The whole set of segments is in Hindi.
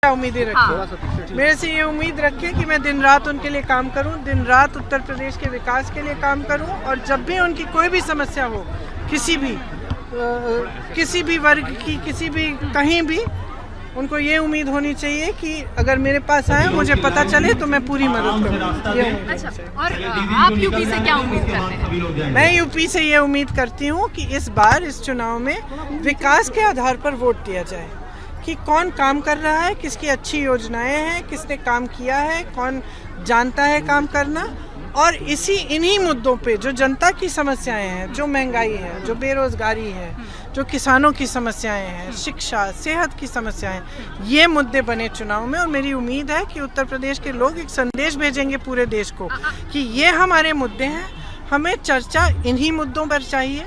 उम्मीदें रखें, मेरे से ये उम्मीद रखें कि मैं दिन रात उनके लिए काम करूं, दिन रात उत्तर प्रदेश के विकास के लिए काम करूं, और जब भी उनकी कोई भी समस्या हो, किसी भी वर्ग की, किसी भी कहीं भी, उनको ये उम्मीद होनी चाहिए कि अगर मेरे पास आए, मुझे पता चले तो मैं पूरी मदद करूँ। अच्छा, और आप यूपी से क्या उम्मीद करते हैं? मैं यूपी से ये उम्मीद करती हूँ कि इस बार इस चुनाव में विकास के आधार पर वोट दिया जाए, कि कौन काम कर रहा है, किसकी अच्छी योजनाएं हैं, किसने काम किया है, कौन जानता है काम करना, और इन्हीं मुद्दों पे जो जनता की समस्याएं हैं, जो महंगाई है, जो बेरोजगारी है, जो किसानों की समस्याएं हैं, शिक्षा, सेहत की समस्याएं, ये मुद्दे बने चुनाव में। और मेरी उम्मीद है कि उत्तर प्रदेश के लोग एक संदेश भेजेंगे पूरे देश को कि ये हमारे मुद्दे हैं, हमें चर्चा इन्हीं मुद्दों पर चाहिए,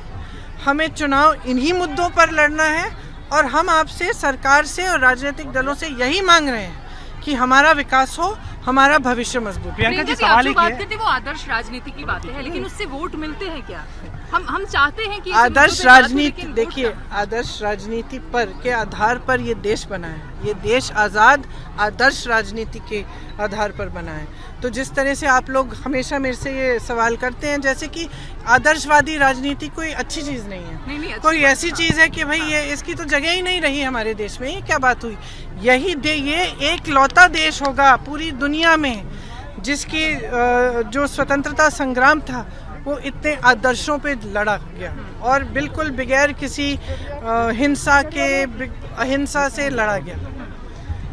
हमें चुनाव इन्हीं मुद्दों पर लड़ना है, और हम आपसे, सरकार से और राजनीतिक दलों से यही मांग रहे हैं कि हमारा विकास हो, हमारा भविष्य मजबूत। प्रियंका जी, सवाल बात करते वो आदर्श राजनीति की बातें हैं, लेकिन उससे वोट मिलते हैं क्या? हम चाहते हैं कि आदर्श राजनीति, देखिए, आदर्श राजनीति पर के आधार पर ये देश बना है, ये देश आज़ाद आदर्श राजनीति के आधार पर बना है। तो जिस तरह से आप लोग हमेशा मेरे से ये सवाल करते हैं जैसे कि आदर्शवादी राजनीति कोई अच्छी चीज़ नहीं है, नहीं, कोई ऐसी चीज़ है कि भाई ये इसकी तो जगह ही नहीं रही हमारे देश में, ये क्या बात हुई? ये एक लौता देश होगा पूरी दुनिया में जिसकी जो स्वतंत्रता संग्राम था वो इतने आदर्शों पे लड़ा गया, और बिल्कुल बगैर किसी अहिंसा से लड़ा गया।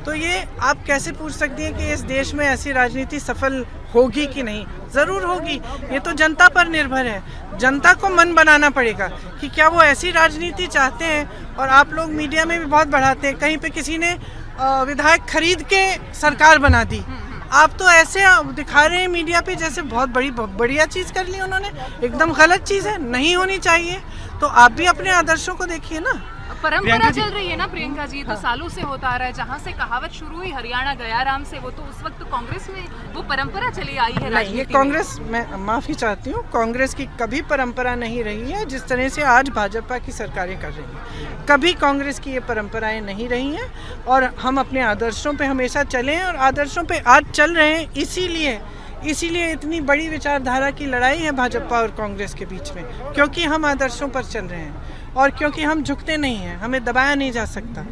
तो ये आप कैसे पूछ सकती हैं कि इस देश में ऐसी राजनीति सफल होगी कि नहीं? ज़रूर होगी, ये तो जनता पर निर्भर है। जनता को मन बनाना पड़ेगा कि क्या वो ऐसी राजनीति चाहते हैं। और आप लोग मीडिया में भी बहुत बढ़ाते हैं, कहीं पे किसी ने विधायक खरीद के सरकार बना दी, आप तो ऐसे दिखा रहे हैं मीडिया पे जैसे बहुत बढ़िया चीज़ कर ली उन्होंने। एकदम गलत चीज़ है, नहीं होनी चाहिए। तो आप भी अपने आदर्शों को देखिए ना। परंपरा चल रही है ना प्रियंका जी, तो सालों से होता आ रहा है, जहाँ से कहावत शुरू हुई हरियाणा गया राम से, वो तो उस वक्त कांग्रेस में वो परंपरा चली आई है। नहीं, ये कांग्रेस, मैं माफी चाहती हूँ, कांग्रेस की कभी परंपरा नहीं रही है जिस तरह से आज भाजपा की सरकारें कर रही हैं। कभी कांग्रेस की ये परंपराएं नहीं रही हैं, और हम अपने आदर्शों पे हमेशा चले हैं, और आदर्शों पे आज चल रहे हैं। इसीलिए इतनी बड़ी विचारधारा की लड़ाई है भाजपा और कांग्रेस के बीच में, क्योंकि हम आदर्शों पर चल रहे हैं और क्योंकि हम झुकते नहीं हैं, हमें दबाया नहीं जा सकता।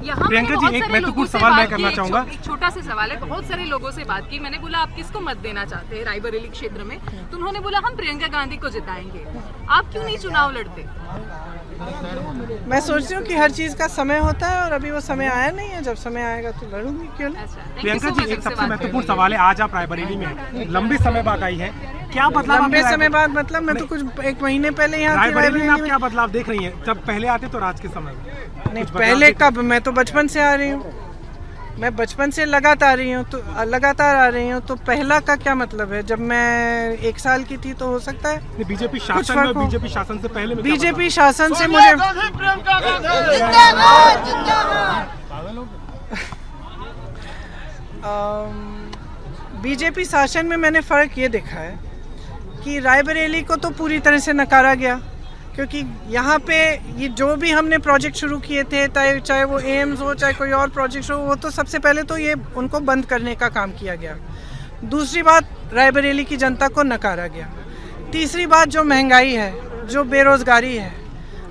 प्रियंका जी, एक महत्वपूर्ण सवाल मैं करना चाहूंगा। एक छोटा सा सवाल है, बहुत सारे लोगों से बात की, मैंने बोला आप किसको मत देना चाहते हैं रायबरेली क्षेत्र में, तो उन्होंने बोला हम प्रियंका गांधी को जिताएंगे। आप क्यों नहीं चुनाव लड़ते? मैं सोचती हूँ कि हर चीज का समय होता है, और अभी वो समय आया नहीं है, जब समय आएगा तो लड़ूंगी, क्यों नहीं। प्रियंका जी, एक सबसे महत्वपूर्ण सवाल है, आज आप रायबरेली में हैं, लंबे समय बाद आई है, क्या बदलाव? लंबे समय बाद मतलब मैं तो कुछ 1 महीने पहले यहाँ रायबरेली में आप क्या बदलाव देख रही हैं? जब पहले आते तो आज के समय में? नहीं, पहले कब? मैं तो बचपन से आ रही हूँ, मैं बचपन से लगातार आ रही हूँ, तो पहला का क्या मतलब है? जब मैं 1 साल की थी तो हो सकता है बीजेपी शासन से पहले, बीजेपी शासन से मुझे बीजेपी शासन में मैंने फ़र्क ये देखा है कि रायबरेली को तो पूरी तरह से नकारा गया, क्योंकि यहाँ पे ये जो भी हमने प्रोजेक्ट शुरू किए थे, चाहे वो एम्स हो, चाहे कोई और प्रोजेक्ट हो, वो तो सबसे पहले तो ये उनको बंद करने का काम किया गया। दूसरी बात, रायबरेली की जनता को नकारा गया। तीसरी बात, जो महंगाई है, जो बेरोज़गारी है,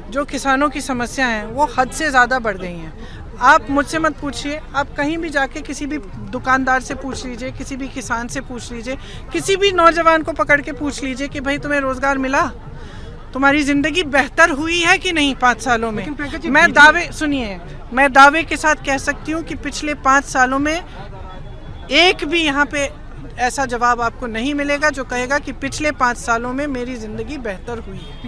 जो किसानों की समस्या है, वो हद से ज़्यादा बढ़ गई हैं। आप मुझसे मत पूछिए, आप कहीं भी जाके किसी भी दुकानदार से पूछ लीजिए, किसी भी किसान से पूछ लीजिए, किसी भी नौजवान को पकड़ के पूछ लीजिए कि भाई तुम्हें रोज़गार मिला, तुम्हारी ज़िंदगी बेहतर हुई है कि नहीं 5 सालों में। मैं दावे के साथ कह सकती हूँ कि पिछले 5 सालों में एक भी यहाँ पे ऐसा जवाब आपको नहीं मिलेगा जो कहेगा कि पिछले 5 सालों में मेरी ज़िंदगी बेहतर हुई है।